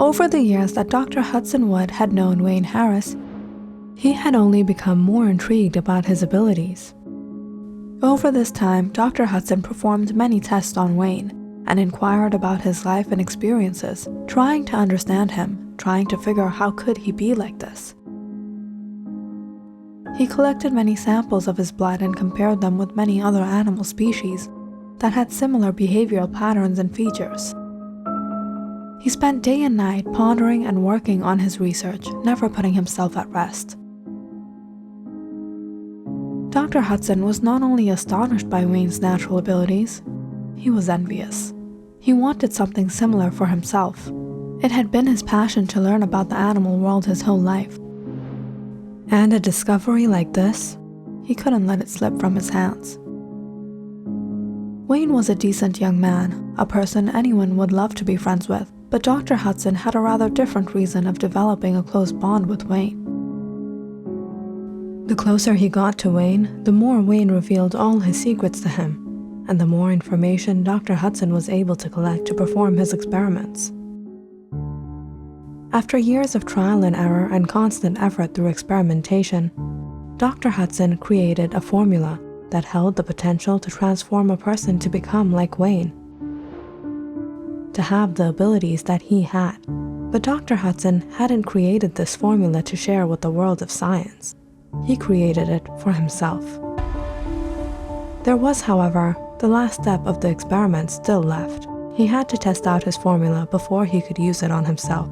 Over the years that Dr. Hudson Wood had known Wayne Harris, he had only become more intrigued about his abilities. Over this time, Dr. Hudson performed many tests on Wayne and inquired about his life and experiences, trying to understand him, trying to figure how could he be like this. He collected many samples of his blood and compared them with many other animal species that had similar behavioral patterns and features. He spent day and night pondering and working on his research, never putting himself at rest. Dr. Hudson was not only astonished by Wayne's natural abilities, he was envious. He wanted something similar for himself. It had been his passion to learn about the animal world his whole life. And a discovery like this, he couldn't let it slip from his hands. Wayne was a decent young man, a person anyone would love to be friends with, but Dr. Hudson had a rather different reason of developing a close bond with Wayne. The closer he got to Wayne, the more Wayne revealed all his secrets to him, and the more information Dr. Hudson was able to collect to perform his experiments. After years of trial and error and constant effort through experimentation, Dr. Hudson created a formula that held the potential to transform a person to become like Wayne, to have the abilities that he had. But Dr. Hudson hadn't created this formula to share with the world of science. He created it for himself. There was, however, the last step of the experiment still left. He had to test out his formula before he could use it on himself.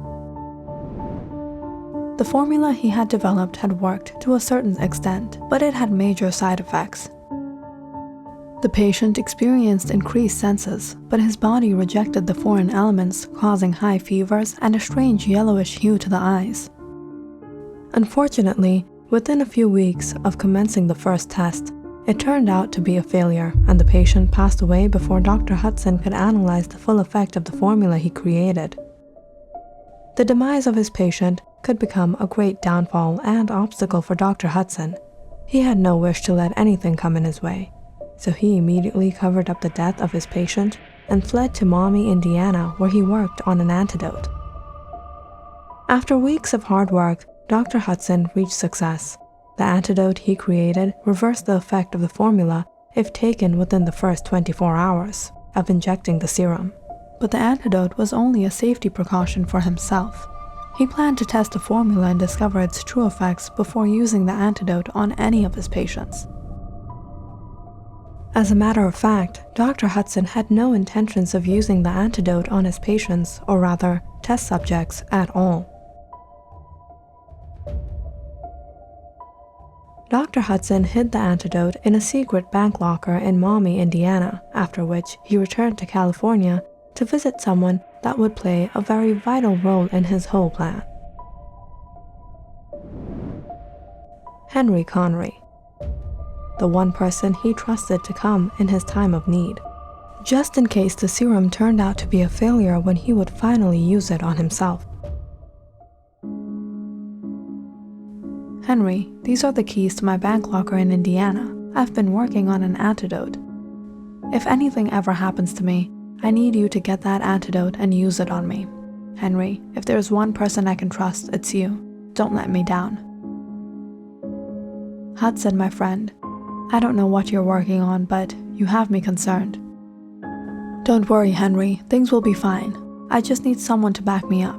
The formula he had developed had worked to a certain extent, but it had major side effects. The patient experienced increased senses, but his body rejected the foreign elements, causing high fevers and a strange yellowish hue to the eyes. Unfortunately, within a few weeks of commencing the first test, it turned out to be a failure, and the patient passed away before Dr. Hudson could analyze the full effect of the formula he created. The demise of his patient could become a great downfall and obstacle for Dr. Hudson. He had no wish to let anything come in his way, so he immediately covered up the death of his patient and fled to Maumee, Indiana, where he worked on an antidote. After weeks of hard work, Dr. Hudson reached success. The antidote he created reversed the effect of the formula if taken within the first 24 hours of injecting the serum. But the antidote was only a safety precaution for himself. He planned to test the formula and discover its true effects before using the antidote on any of his patients. As a matter of fact, Dr. Hudson had no intentions of using the antidote on his patients, or rather, test subjects, at all. Dr. Hudson hid the antidote in a secret bank locker in Maumee, Indiana, after which he returned to California to visit someone that would play a very vital role in his whole plan. Henry Connery, the one person he trusted to come in his time of need, just in case the serum turned out to be a failure when he would finally use it on himself. Henry, these are the keys to my bank locker in Indiana. I've been working on an antidote. If anything ever happens to me, I need you to get that antidote and use it on me. Henry, if there's one person I can trust, it's you. Don't let me down. Hudson, my friend, I don't know what you're working on, but you have me concerned. Don't worry, Henry, things will be fine. I just need someone to back me up.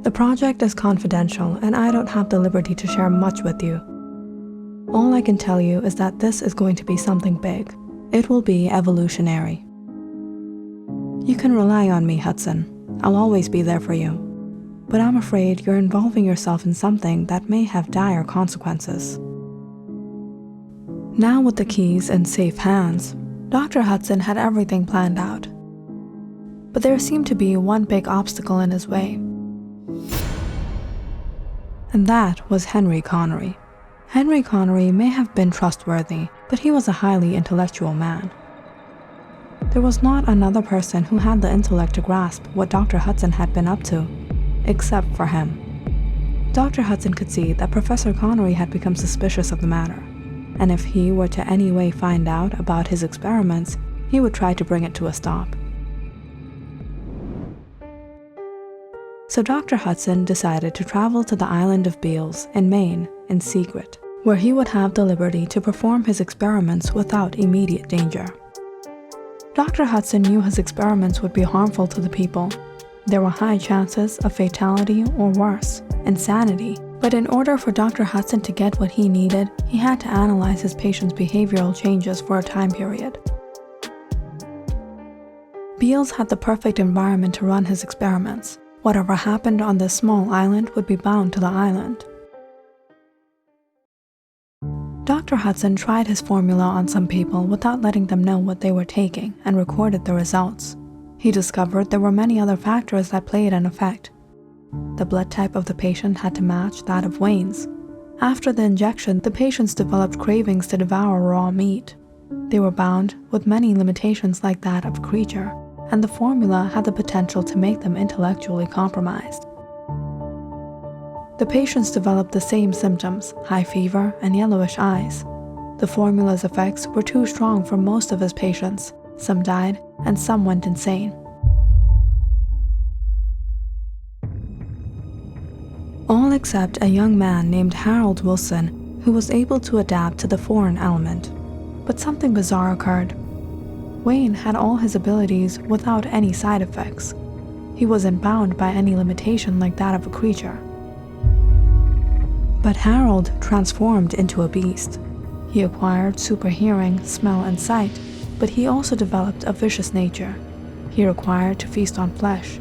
The project is confidential, and I don't have the liberty to share much with you. All I can tell you is that this is going to be something big. It will be evolutionary. You can rely on me, Hudson. I'll always be there for you. But I'm afraid you're involving yourself in something that may have dire consequences. Now with the keys in safe hands, Dr. Hudson had everything planned out. But there seemed to be one big obstacle in his way. And that was Henry Connery. Henry Connery may have been trustworthy, but he was a highly intellectual man. There was not another person who had the intellect to grasp what Dr. Hudson had been up to, except for him. Dr. Hudson could see that Professor Connery had become suspicious of the matter, and if he were to any way find out about his experiments, he would try to bring it to a stop. So Dr. Hudson decided to travel to the island of Beals in Maine in secret, where he would have the liberty to perform his experiments without immediate danger. Dr. Hudson knew his experiments would be harmful to the people. There were high chances of fatality or worse, insanity. But in order for Dr. Hudson to get what he needed, he had to analyze his patients' behavioral changes for a time period. Beals had the perfect environment to run his experiments. Whatever happened on this small island would be bound to the island. Dr. Hudson tried his formula on some people without letting them know what they were taking and recorded the results. He discovered there were many other factors that played an effect. The blood type of the patient had to match that of Wayne's. After the injection, the patients developed cravings to devour raw meat. They were bound with many limitations like that of a creature, and the formula had the potential to make them intellectually compromised. The patients developed the same symptoms, high fever and yellowish eyes. The formula's effects were too strong for most of his patients. Some died, and some went insane. All except a young man named Harold Wilson, who was able to adapt to the foreign element. But something bizarre occurred. Wayne had all his abilities without any side effects. He wasn't bound by any limitation like that of a creature. But Harold transformed into a beast. He acquired super hearing, smell, and sight, but he also developed a vicious nature. He required to feast on flesh.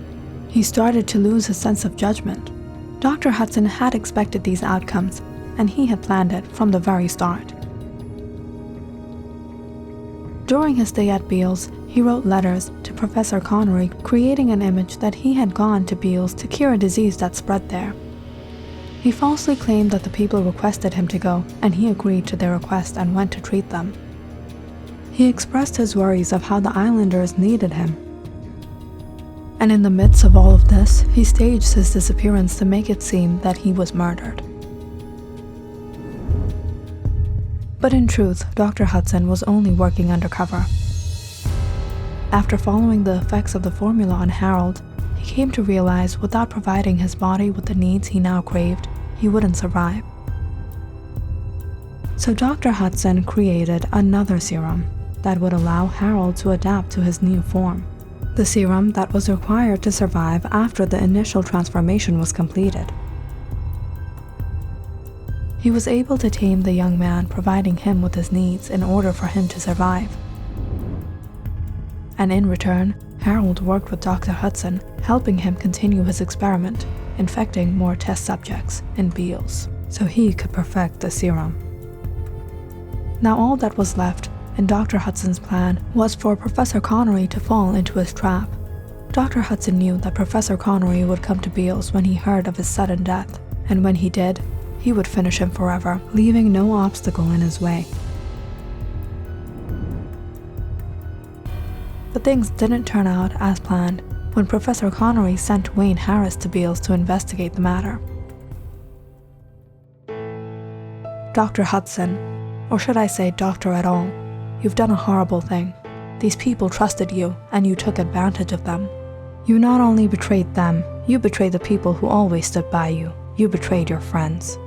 He started to lose his sense of judgment. Dr. Hudson had expected these outcomes, and he had planned it from the very start. During his stay at Beals, he wrote letters to Professor Connery, creating an image that he had gone to Beals to cure a disease that spread there. He falsely claimed that the people requested him to go, and he agreed to their request and went to treat them. He expressed his worries of how the islanders needed him. And in the midst of all of this, he staged his disappearance to make it seem that he was murdered. But in truth, Dr. Hudson was only working undercover. After following the effects of the formula on Harold, he came to realize without providing his body with the needs he now craved, he wouldn't survive. So Dr. Hudson created another serum that would allow Harold to adapt to his new form. The serum that was required to survive after the initial transformation was completed. He was able to tame the young man, providing him with his needs in order for him to survive. And in return, Harold worked with Dr. Hudson, helping him continue his experiment, infecting more test subjects in Beals, so he could perfect the serum. Now all that was left in Dr. Hudson's plan was for Professor Connery to fall into his trap. Dr. Hudson knew that Professor Connery would come to Beals when he heard of his sudden death, and when he did, he would finish him forever, leaving no obstacle in his way. But things didn't turn out as planned when Professor Connery sent Wayne Harris to Beals to investigate the matter. Dr. Hudson, or should I say doctor at all, you've done a horrible thing. These people trusted you, and you took advantage of them. You not only betrayed them, you betrayed the people who always stood by you. You betrayed your friends.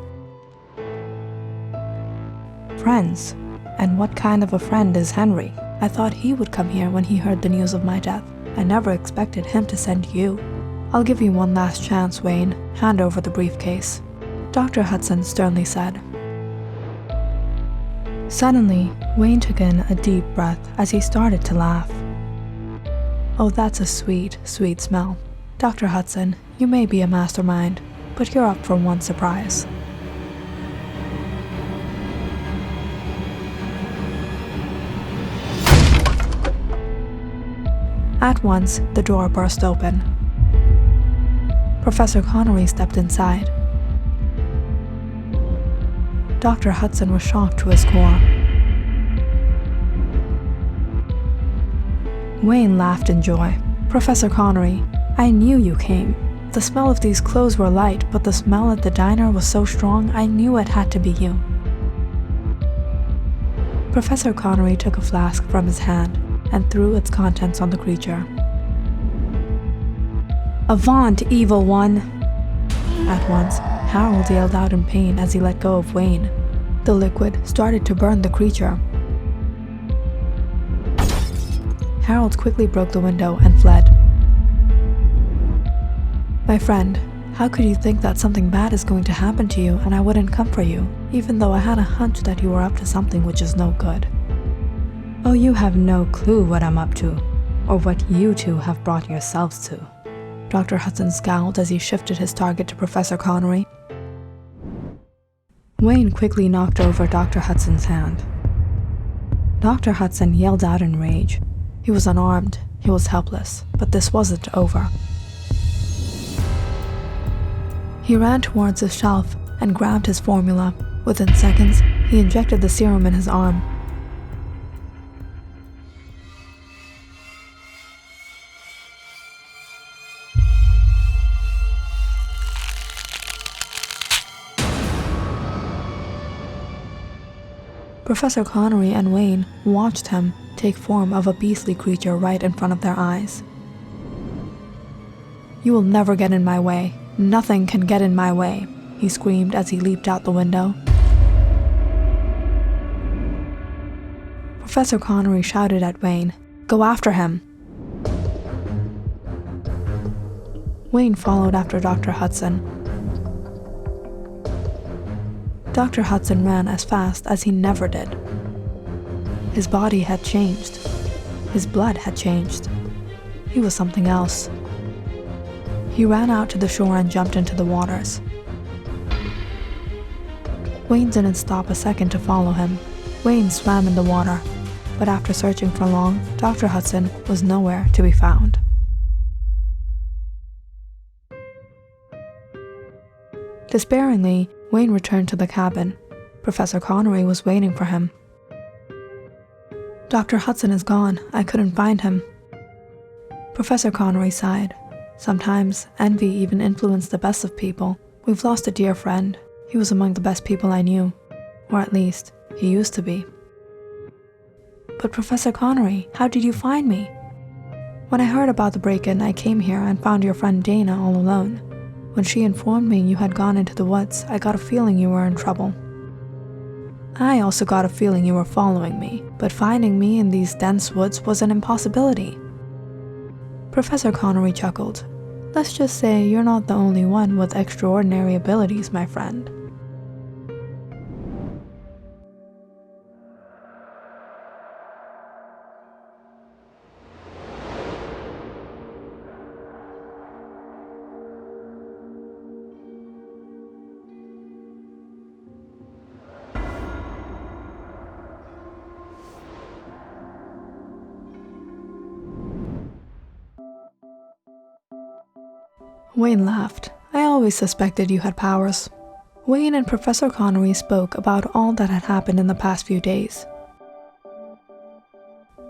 Friends? And what kind of a friend is Henry? I thought he would come here when he heard the news of my death. I never expected him to send you. I'll give you one last chance, Wayne. Hand over the briefcase, Dr. Hudson sternly said. Suddenly, Wayne took in a deep breath as he started to laugh. Oh, that's a sweet, sweet smell. Dr. Hudson, you may be a mastermind, but you're up for one surprise. At once, the door burst open. Professor Connery stepped inside. Dr. Hudson was shocked to his core. Wayne laughed in joy. Professor Connery, I knew you came. The smell of these clothes were light, but the smell at the diner was so strong I knew it had to be you. Professor Connery took a flask from his hand and threw its contents on the creature. "Avaunt, evil one!" At once, Harold yelled out in pain as he let go of Wayne. The liquid started to burn the creature. Harold quickly broke the window and fled. "My friend, how could you think that something bad is going to happen to you and I wouldn't come for you, even though I had a hunch that you were up to something which is no good?" "Oh, you have no clue what I'm up to, or what you two have brought yourselves to." Dr. Hudson scowled as he shifted his target to Professor Connery. Wayne quickly knocked over Dr. Hudson's hand. Dr. Hudson yelled out in rage. He was unarmed, he was helpless, but this wasn't over. He ran towards his shelf and grabbed his formula. Within seconds, he injected the serum in his arm. Professor Connery and Wayne watched him take form of a beastly creature right in front of their eyes. "You will never get in my way. Nothing can get in my way," he screamed as he leaped out the window. Professor Connery shouted at Wayne, "Go after him!" Wayne followed after Dr. Hudson. Dr. Hudson ran as fast as he never did. His body had changed. His blood had changed. He was something else. He ran out to the shore and jumped into the waters. Wayne didn't stop a second to follow him. Wayne swam in the water, but after searching for long, Dr. Hudson was nowhere to be found. Despairingly, Wayne returned to the cabin. Professor Connery was waiting for him. "Dr. Hudson is gone. I couldn't find him." Professor Connery sighed. Sometimes, envy even influenced the best of people. We've lost a dear friend. He was among the best people I knew. Or at least, he used to be. "But Professor Connery, how did you find me?" "When I heard about the break-in, I came here and found your friend Dana all alone. When she informed me you had gone into the woods, I got a feeling you were in trouble. I also got a feeling you were following me, but finding me in these dense woods was an impossibility." Professor Connery chuckled. "Let's just say you're not the only one with extraordinary abilities, my friend." Wayne laughed. "I always suspected you had powers." Wayne and Professor Connery spoke about all that had happened in the past few days.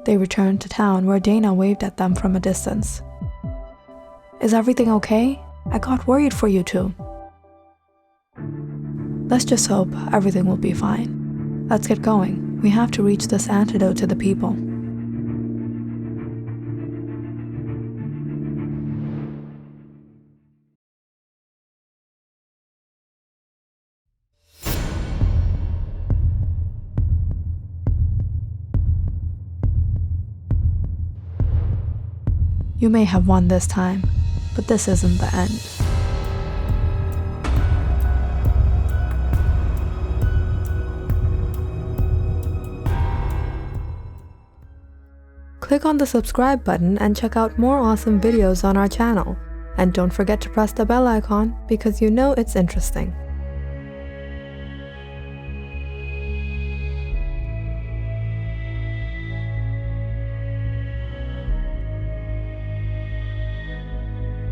They returned to town where Dana waved at them from a distance. "Is everything okay? I got worried for you two." "Let's just hope everything will be fine. Let's get going. We have to reach this antidote to the people." You may have won this time, but this isn't the end. Click on the subscribe button and check out more awesome videos on our channel. And don't forget to press the bell icon because you know it's interesting.